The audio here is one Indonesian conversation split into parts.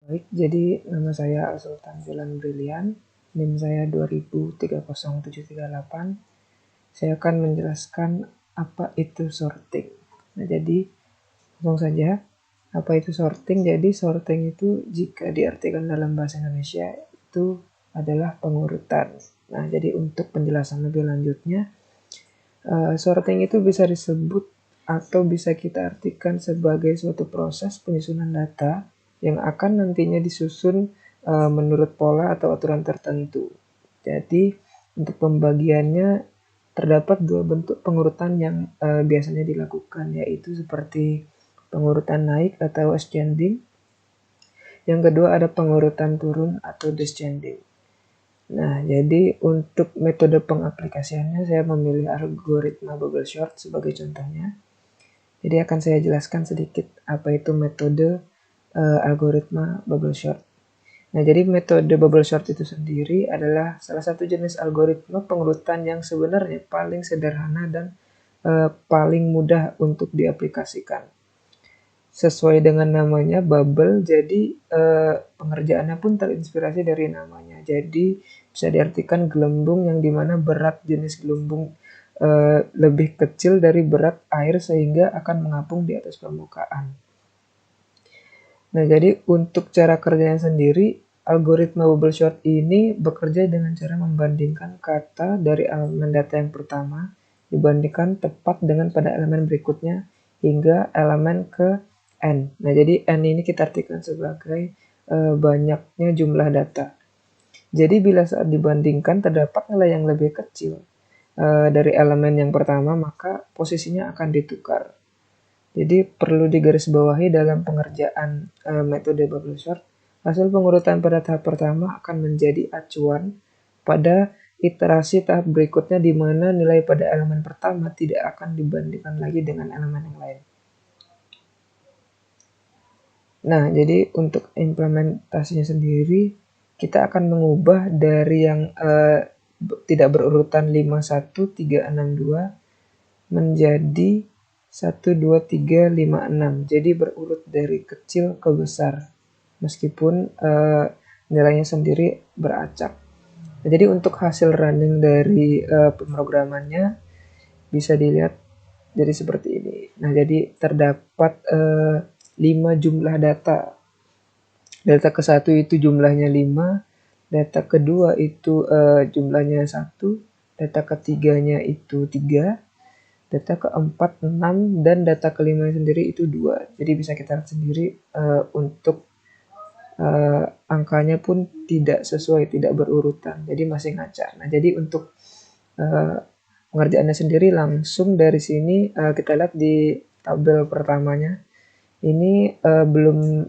Baik, jadi nama saya Sultan Zilan Brilian, NIM saya 2030738. Saya akan menjelaskan apa itu sorting. Nah, jadi langsung saja, apa itu sorting? Jadi sorting itu jika diartikan dalam bahasa Indonesia itu adalah pengurutan. Nah, jadi untuk penjelasan lebih lanjutnya, sorting itu bisa disebut atau bisa kita artikan sebagai suatu proses penyusunan data yang akan nantinya disusun menurut pola atau aturan tertentu. Jadi untuk pembagiannya terdapat dua bentuk pengurutan yang biasanya dilakukan, yaitu seperti pengurutan naik atau ascending. Yang kedua ada pengurutan turun atau descending. Nah, jadi untuk metode pengaplikasiannya saya memilih algoritma bubble sort sebagai contohnya. Jadi akan saya jelaskan sedikit apa itu metode algoritma bubble sort. Nah, jadi metode bubble sort itu sendiri adalah salah satu jenis algoritma pengurutan yang sebenarnya paling sederhana dan paling mudah untuk diaplikasikan. Sesuai dengan namanya bubble, jadi pengerjaannya pun terinspirasi dari namanya. Jadi bisa diartikan gelembung yang dimana berat jenis gelembung lebih kecil dari berat air sehingga akan mengapung di atas permukaan. Nah, jadi untuk cara kerjanya sendiri, algoritma bubble sort ini bekerja dengan cara membandingkan kata dari elemen data yang pertama dibandingkan tepat dengan pada elemen berikutnya hingga elemen ke n. Nah, jadi n ini kita artikan sebagai banyaknya jumlah data. Jadi bila saat dibandingkan terdapat nilai yang lebih kecil dari elemen yang pertama, maka posisinya akan ditukar. Jadi perlu digarisbawahi dalam pengerjaan metode bubble sort, hasil pengurutan pada tahap pertama akan menjadi acuan pada iterasi tahap berikutnya di mana nilai pada elemen pertama tidak akan dibandingkan lagi dengan elemen yang lain. Nah, jadi untuk implementasinya sendiri, kita akan mengubah dari yang tidak berurutan 5, 1, 3, 6, 2 menjadi 1, 2, 3, 5, 6. Jadi berurut dari kecil ke besar, meskipun nilainya sendiri beracak. Nah, jadi untuk hasil running dari pemrogramannya bisa dilihat jadi seperti ini. Nah, jadi terdapat 5 jumlah data. Data ke-1 itu jumlahnya 5, data kedua itu jumlahnya 1, data ketiganya itu 3, data keempat 6, dan data kelima sendiri itu 2. Jadi bisa kita lihat sendiri untuk angkanya pun tidak sesuai, tidak berurutan, jadi masih ngacak. Nah, jadi untuk pengerjaannya sendiri langsung dari sini kita lihat di tabel pertamanya ini belum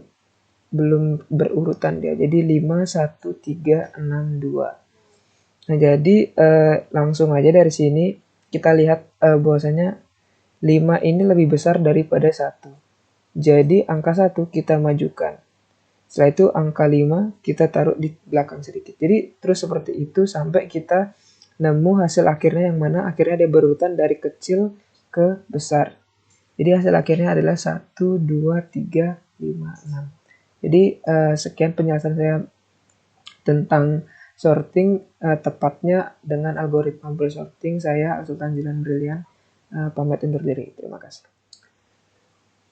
berurutan dia. Jadi 5, 1, 3, 6, 2. Nah, jadi langsung aja dari sini kita lihat bahwasanya 5 ini lebih besar daripada 1. Jadi angka 1 kita majukan. Setelah itu angka 5 kita taruh di belakang sedikit. Jadi terus seperti itu sampai kita nemu hasil akhirnya yang mana akhirnya dia berurutan dari kecil ke besar. Jadi hasil akhirnya adalah 1, 2, 3, 5, 6. Jadi sekian penjelasan saya tentang sorting, tepatnya dengan algoritma bubble sorting. Saya Sultan Zilan Brilian pamit undur diri. Terima kasih.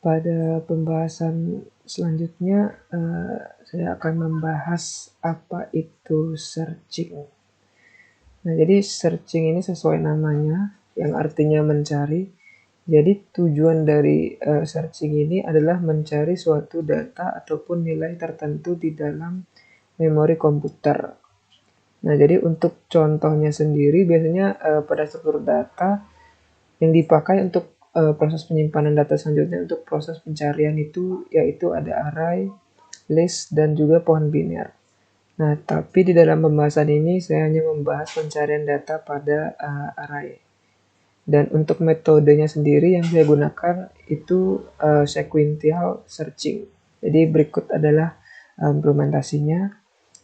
Pada pembahasan selanjutnya saya akan membahas apa itu searching. Nah, jadi searching ini sesuai namanya yang artinya mencari. Jadi tujuan dari searching ini adalah mencari suatu data ataupun nilai tertentu di dalam memori komputer. Nah, jadi untuk contohnya sendiri biasanya pada struktur data yang dipakai untuk proses penyimpanan data selanjutnya untuk proses pencarian itu yaitu ada array, list, dan juga pohon biner. Nah, tapi di dalam pembahasan ini saya hanya membahas pencarian data pada array. Dan untuk metodenya sendiri yang saya gunakan itu sequential searching. Jadi berikut adalah implementasinya,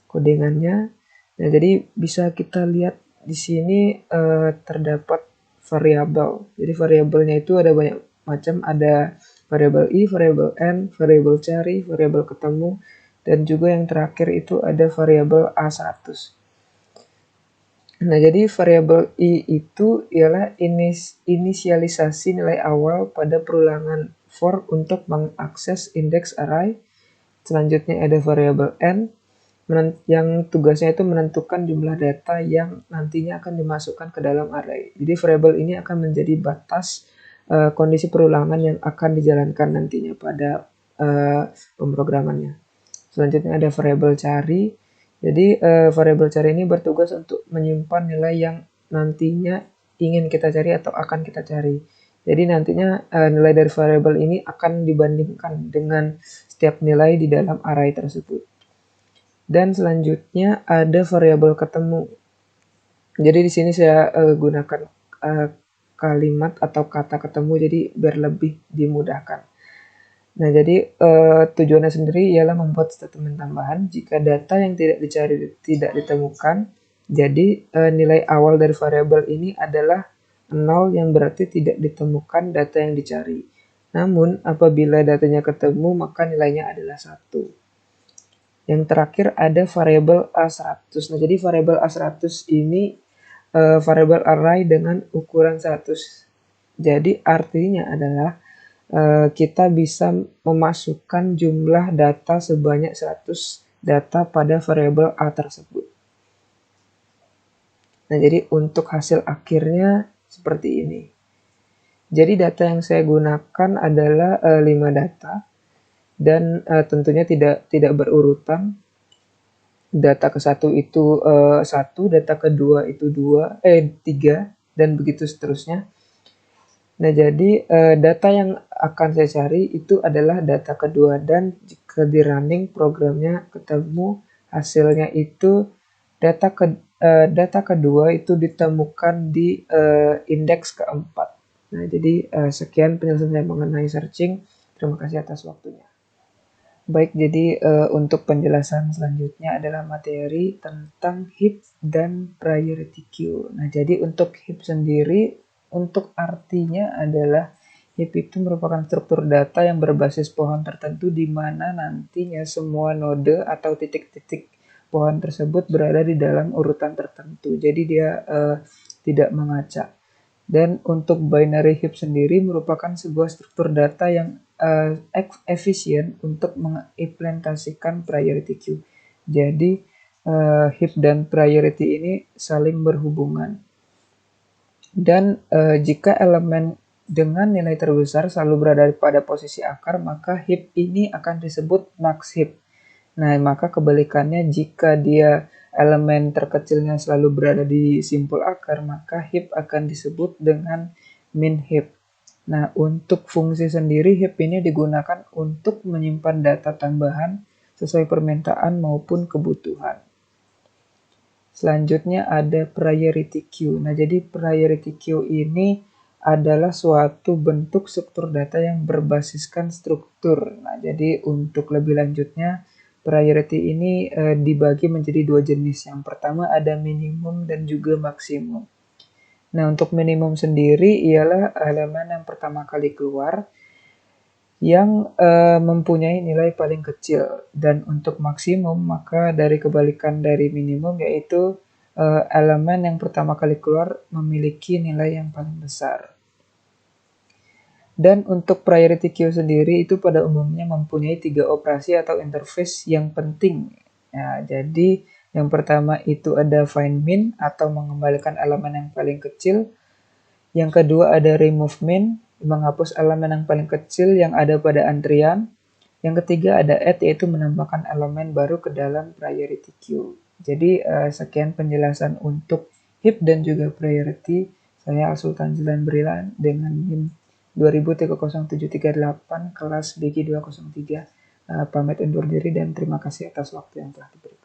codingannya. Nah, jadi bisa kita lihat di sini terdapat variabel. Jadi variabelnya itu ada banyak macam, ada variabel i, variabel n, variabel cari, variabel ketemu, Dan juga yang terakhir itu ada variabel A100. Nah, jadi variabel I itu ialah inisialisasi nilai awal pada perulangan for untuk mengakses indeks array. Selanjutnya ada variabel N yang tugasnya itu menentukan jumlah data yang nantinya akan dimasukkan ke dalam array. Jadi variabel ini akan menjadi batas kondisi perulangan yang akan dijalankan nantinya pada pemrogramannya. Selanjutnya ada variabel cari. Jadi variabel cari ini bertugas untuk menyimpan nilai yang nantinya ingin kita cari atau akan kita cari. Jadi nantinya nilai dari variabel ini akan dibandingkan dengan setiap nilai di dalam array tersebut. Dan selanjutnya ada variabel ketemu. Jadi di sini saya gunakan kalimat atau kata ketemu jadi biar lebih dimudahkan. Nah, jadi tujuannya sendiri ialah membuat statement tambahan jika data yang tidak dicari tidak ditemukan. Jadi nilai awal dari variabel ini adalah 0 yang berarti tidak ditemukan data yang dicari. Namun apabila datanya ketemu maka nilainya adalah 1. Yang terakhir ada variabel A100. Nah, jadi variabel A100 ini variabel array dengan ukuran 100. Jadi artinya adalah kita bisa memasukkan jumlah data sebanyak 100 data pada variabel A tersebut. Nah, jadi untuk hasil akhirnya seperti ini. Jadi data yang saya gunakan adalah 5 data dan tentunya tidak berurutan. Data ke-1 itu 1, data kedua itu 3 dan begitu seterusnya. Nah, jadi data yang akan saya cari itu adalah data kedua dan jika di running programnya ketemu hasilnya itu data kedua itu ditemukan di indeks keempat. Nah, jadi sekian penjelasan saya mengenai searching. Terima kasih atas waktunya. Baik, jadi untuk penjelasan selanjutnya adalah materi tentang heap dan priority queue. Nah, jadi untuk heap sendiri, untuk artinya adalah heap itu merupakan struktur data yang berbasis pohon tertentu di mana nantinya semua node atau titik-titik pohon tersebut berada di dalam urutan tertentu. Jadi dia tidak mengacak. Dan untuk binary heap sendiri merupakan sebuah struktur data yang efisien untuk mengimplementasikan priority queue. Jadi heap dan priority ini saling berhubungan. Dan jika elemen dengan nilai terbesar selalu berada pada posisi akar, maka heap ini akan disebut max heap. Nah, maka kebalikannya jika dia elemen terkecilnya selalu berada di simpul akar, maka heap akan disebut dengan min heap. Nah, untuk fungsi sendiri heap ini digunakan untuk menyimpan data tambahan sesuai permintaan maupun kebutuhan. Selanjutnya ada priority queue. Nah, jadi priority queue ini adalah suatu bentuk struktur data yang berbasiskan struktur. Nah, jadi untuk lebih lanjutnya, priority ini dibagi menjadi 2 jenis. Yang pertama ada minimum dan juga maksimum. Nah, untuk minimum sendiri ialah elemen yang pertama kali keluar yang mempunyai nilai paling kecil, dan untuk maksimum maka dari kebalikan dari minimum yaitu elemen yang pertama kali keluar memiliki nilai yang paling besar. Dan untuk priority queue sendiri itu pada umumnya mempunyai 3 operasi atau interface yang penting. Ya, jadi yang pertama itu ada find min atau mengembalikan elemen yang paling kecil. Yang kedua ada remove min, menghapus elemen yang paling kecil yang ada pada antrian. Yang ketiga ada add, yaitu menambahkan elemen baru ke dalam priority queue. Jadi sekian penjelasan untuk heap dan juga priority. Saya Sultan Zilan Brilan dengan NIM 20300738 kelas BG203. Pamit undur diri dan terima kasih atas waktu yang telah diberikan.